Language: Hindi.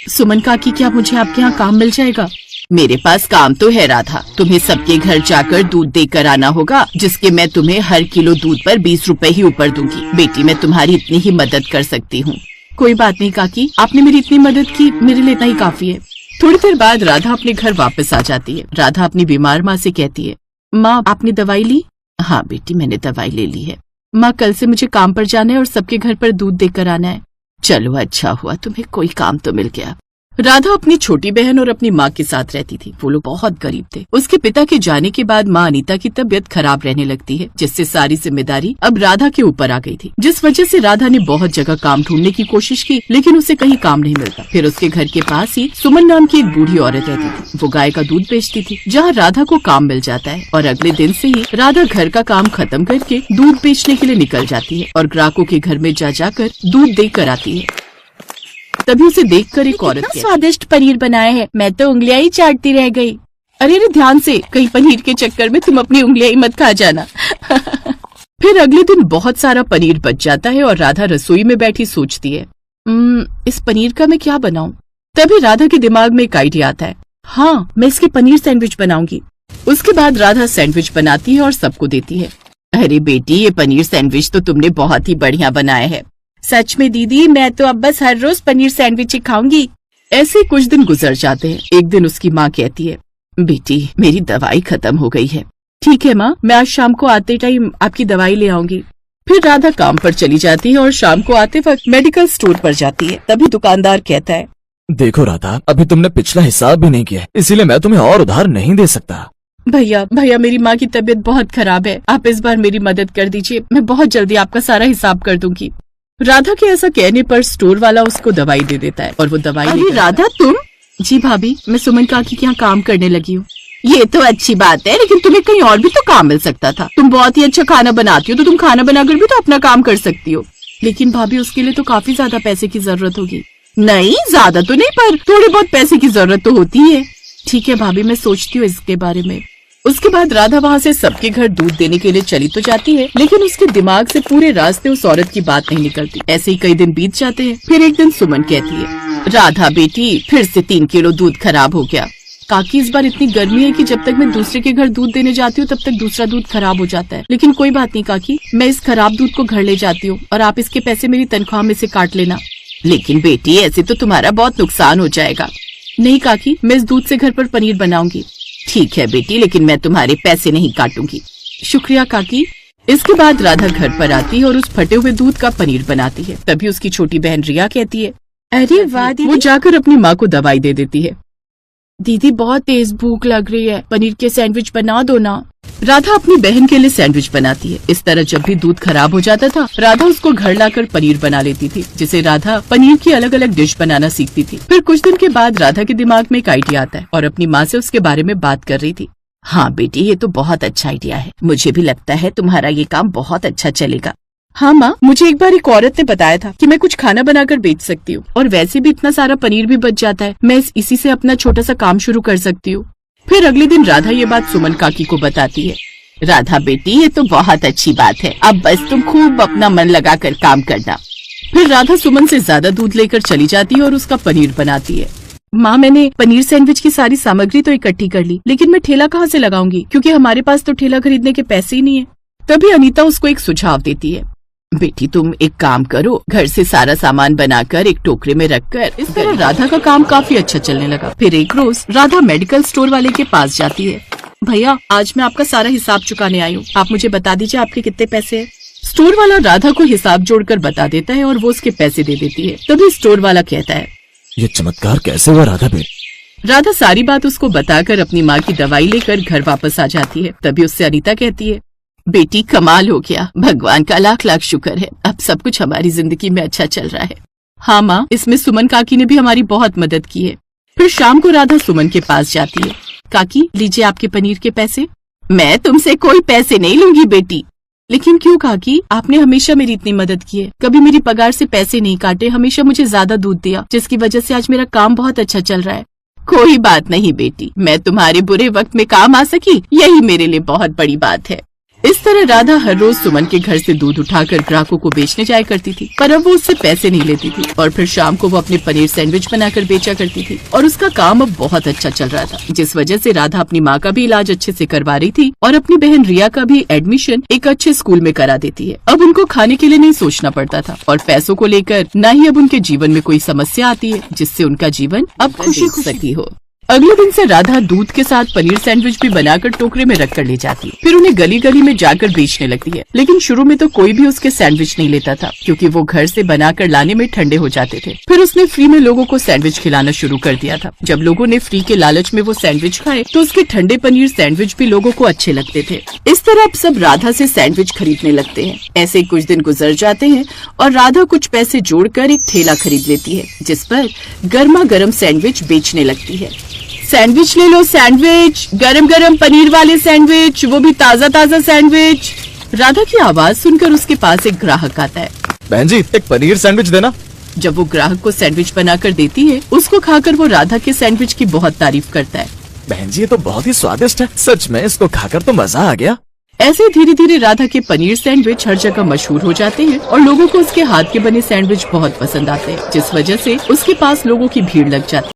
सुमन काकी, क्या मुझे आपके यहाँ काम मिल जाएगा? मेरे पास काम तो है राधा, तुम्हें सबके घर जाकर दूध देकर आना होगा, जिसके मैं तुम्हें हर किलो दूध पर 20 रुपए ही ऊपर दूंगी। बेटी, मैं तुम्हारी इतनी ही मदद कर सकती हूँ। कोई बात नहीं काकी, आपने मेरी इतनी मदद की, मेरे लिए इतना ही काफी है। थोड़ी देर बाद राधा अपने घर वापस आ जाती है। राधा अपनी बीमार माँ से कहती है, माँ आपने दवाई ली? हाँ बेटी, मैंने दवाई ले ली है। माँ, कल से मुझे काम पर जाना है और सबके घर पर दूध देकर आना है। चलो अच्छा हुआ, तुम्हें कोई काम तो मिल गया। राधा अपनी छोटी बहन और अपनी माँ के साथ रहती थी। वो लोग बहुत गरीब थे। उसके पिता के जाने के बाद माँ अनीता की तबीयत खराब रहने लगती है, जिससे सारी जिम्मेदारी अब राधा के ऊपर आ गई थी। जिस वजह से राधा ने बहुत जगह काम ढूंढने की कोशिश की, लेकिन उसे कहीं काम नहीं मिलता। फिर उसके घर के पास ही सुमन नाम की एक बूढ़ी औरत रहती थी। वो गाय का दूध बेचती थी, जहाँ राधा को काम मिल जाता है। और अगले दिन से ही राधा घर का काम खत्म करके दूध बेचने के लिए निकल जाती है और ग्राहकों के घर में जा जाकर दूध देकर आती है। तभी उसे देखकर एक औरत स्वादिष्ट पनीर बनाया है, मैं तो उंगलियां ही चाटती रह गई। अरे ध्यान से, कहीं पनीर के चक्कर में तुम अपनी उंगलियां ही मत खा जाना। फिर अगले दिन बहुत सारा पनीर बच जाता है और राधा रसोई में बैठी सोचती है, इस पनीर का मैं क्या बनाऊं? तभी राधा के दिमाग में एक आइडिया आता है। हाँ, मैं इसके पनीर सैंडविच बनाऊंगी। उसके बाद राधा सैंडविच बनाती है और सबको देती है। अरे बेटी, ये पनीर सैंडविच तो तुमने बहुत ही बढ़िया बनाया है। सच में दीदी, मैं तो अब बस हर रोज पनीर सैंडविच ही खाऊंगी। ऐसे कुछ दिन गुजर जाते हैं। एक दिन उसकी माँ कहती है, बेटी मेरी दवाई खत्म हो गई है। ठीक है माँ, मैं आज शाम को आते टाइम आपकी दवाई ले आऊंगी। फिर राधा काम पर चली जाती है और शाम को आते वक्त मेडिकल स्टोर पर जाती है। तभी दुकानदार कहता है, देखो राधा, अभी तुमने पिछला हिसाब भी नहीं किया, इसीलिए मैं तुम्हें और उधार नहीं दे सकता। भैया मेरी माँ की तबीयत बहुत खराब है, आप इस बार मेरी मदद कर दीजिए, मैं बहुत जल्दी आपका सारा हिसाब कर दूंगी। राधा के ऐसा कहने पर स्टोर वाला उसको दवाई दे देता है और वो दवाई। अरे राधा तुम? जी भाभी, मैं सुमन काकी के यहाँ काम करने लगी हूँ। ये तो अच्छी बात है, लेकिन तुम्हें कहीं और भी तो काम मिल सकता था। तुम बहुत ही अच्छा खाना बनाती हो, तो तुम खाना बनाकर भी तो अपना काम कर सकती हो। लेकिन भाभी, उसके लिए तो काफी ज्यादा पैसे की जरूरत होगी। नहीं, ज्यादा तो नहीं, पर थोड़े बहुत पैसे की जरूरत तो होती है। ठीक है भाभी, मैं सोचती हूँ इसके बारे में। उसके बाद राधा वहाँ से सबके घर दूध देने के लिए चली तो जाती है, लेकिन उसके दिमाग से पूरे रास्ते उस औरत की बात नहीं निकलती। ऐसे ही कई दिन बीत जाते हैं। फिर एक दिन सुमन कहती है, राधा बेटी, फिर से 3 किलो दूध खराब हो गया। काकी, इस बार इतनी गर्मी है कि जब तक मैं दूसरे के घर दूध देने जाती हूँ तब तक दूसरा दूध खराब हो जाता है। लेकिन कोई बात नहीं काकी, मैं इस खराब दूध को घर ले जाती हूँ और आप इसके पैसे मेरी तनख्वाह में से काट लेना। लेकिन बेटी, ऐसे तो तुम्हारा बहुत नुकसान हो जाएगा। नहीं काकी, मैं इस दूध से घर पर पनीर बनाऊंगी। ठीक है बेटी, लेकिन मैं तुम्हारे पैसे नहीं काटूंगी। शुक्रिया काकी। इसके बाद राधा घर पर आती है और उस फटे हुए दूध का पनीर बनाती है। तभी उसकी छोटी बहन रिया कहती है, अरे वाह दीदी। वो जाकर अपनी माँ को दवाई दे देती है। दीदी बहुत तेज भूख लग रही है, पनीर के सैंडविच बना दो ना। राधा अपनी बहन के लिए सैंडविच बनाती है। इस तरह जब भी दूध खराब हो जाता था, राधा उसको घर लाकर पनीर बना लेती थी, जिसे राधा पनीर की अलग अलग डिश बनाना सीखती थी। फिर कुछ दिन के बाद राधा के दिमाग में एक आइडिया आता है और अपनी माँ से उसके बारे में बात कर रही थी। हाँ बेटी, ये तो बहुत अच्छा आइडिया है, मुझे भी लगता है तुम्हारा ये काम बहुत अच्छा चलेगा। हाँ माँ, मुझे एक बार एक औरत ने बताया था कि मैं कुछ खाना बनाकर बेच सकती हूँ, और वैसे भी इतना सारा पनीर भी बच जाता है। मैं इसी से अपना छोटा सा काम शुरू कर सकती हूँ। फिर अगले दिन राधा ये बात सुमन काकी को बताती है। राधा बेटी, ये तो बहुत अच्छी बात है, अब बस तुम खूब अपना मन लगाकर काम करना। फिर राधा सुमन से ज्यादा दूध लेकर चली जाती है और उसका पनीर बनाती है। माँ, मैंने पनीर सैंडविच की सारी सामग्री तो इकट्ठी कर ली, लेकिन मैं ठेला कहाँ से लगाऊंगी, क्योंकि हमारे पास तो ठेला खरीदने के पैसे ही नहीं है। तभी अनीता उसको एक सुझाव देती है, बेटी तुम एक काम करो, घर से सारा सामान बनाकर एक टोकरे में रखकर। इस तरह राधा का काम काफी अच्छा चलने लगा। फिर एक रोज राधा मेडिकल स्टोर वाले के पास जाती है। भैया, आज मैं आपका सारा हिसाब चुकाने आई हूँ, आप मुझे बता दीजिए आपके कितने पैसे हैं। स्टोर वाला राधा को हिसाब जोड़कर बता देता है और वो उसके पैसे दे देती है। तभी स्टोर वाला कहता है, ये चमत्कार कैसे हुआ राधा बेटी? राधा सारी बात उसको बताकर अपनी माँ की दवाई लेकर घर वापस आ जाती है। तभी उससे अनीता कहती है, बेटी कमाल हो गया, भगवान का लाख लाख शुक्र है, अब सब कुछ हमारी जिंदगी में अच्छा चल रहा है। हाँ माँ, इसमें सुमन काकी ने भी हमारी बहुत मदद की है। फिर शाम को राधा सुमन के पास जाती है। काकी, लीजिए आपके पनीर के पैसे। मैं तुमसे कोई पैसे नहीं लूंगी बेटी। लेकिन क्यों काकी, आपने हमेशा मेरी इतनी मदद की है, कभी मेरी पगार से पैसे नहीं काटे, हमेशा मुझे ज्यादा दूध दिया, जिसकी वजह से आज मेरा काम बहुत अच्छा चल रहा है। कोई बात नहीं बेटी, मैं तुम्हारे बुरे वक्त में काम आ सकी, यही मेरे लिए बहुत बड़ी बात है। इस तरह राधा हर रोज सुमन के घर से दूध उठाकर ग्राहकों को बेचने जाया करती थी, पर अब वो उससे पैसे नहीं लेती थी और फिर शाम को वो अपने पनीर सैंडविच बनाकर बेचा करती थी और उसका काम अब बहुत अच्छा चल रहा था, जिस वजह से राधा अपनी माँ का भी इलाज अच्छे से करवा रही थी और अपनी बहन रिया का भी एडमिशन एक अच्छे स्कूल में करा देती है। अब उनको खाने के लिए नहीं सोचना पड़ता था और पैसों को लेकर न ही अब उनके जीवन में कोई समस्या आती है, जिससे उनका जीवन अब खुशी खुशी हो। अगले दिन से राधा दूध के साथ पनीर सैंडविच भी बनाकर टोकरे में रख कर ले जाती है, फिर उन्हें गली गली में जाकर बेचने लगती है। लेकिन शुरू में तो कोई भी उसके सैंडविच नहीं लेता था, क्योंकि वो घर से बनाकर लाने में ठंडे हो जाते थे। फिर उसने फ्री में लोगों को सैंडविच खिलाना शुरू कर दिया था। जब लोगों ने फ्री के लालच में वो सैंडविच खाए तो उसके ठंडे पनीर सैंडविच भी लोगों को अच्छे लगते थे। इस तरह अब सब राधा से सैंडविच खरीदने लगते हैं। ऐसे कुछ दिन गुजर जाते हैं और राधा कुछ पैसे जोड़कर एक ठेला खरीद लेती है, जिस पर गर्मा गर्म सैंडविच बेचने लगती है। सैंडविच ले लो, सैंडविच, गरम गरम पनीर वाले सैंडविच, वो भी ताजा ताजा सैंडविच। राधा की आवाज सुनकर उसके पास एक ग्राहक आता है। बहन जी, एक पनीर सैंडविच देना। जब वो ग्राहक को सैंडविच बनाकर देती है, उसको खाकर वो राधा के सैंडविच की बहुत तारीफ करता है। बहन जी, ये तो बहुत ही स्वादिष्ट है, सच में इसको खाकर तो मजा आ गया। ऐसे धीरे धीरे राधा के पनीर सैंडविच हर जगह मशहूर हो जाते हैं और लोगों को उसके हाथ के बने सैंडविच बहुत पसंद आते हैं, जिस वजह से उसके पास लोगों की भीड़ लग जाती है।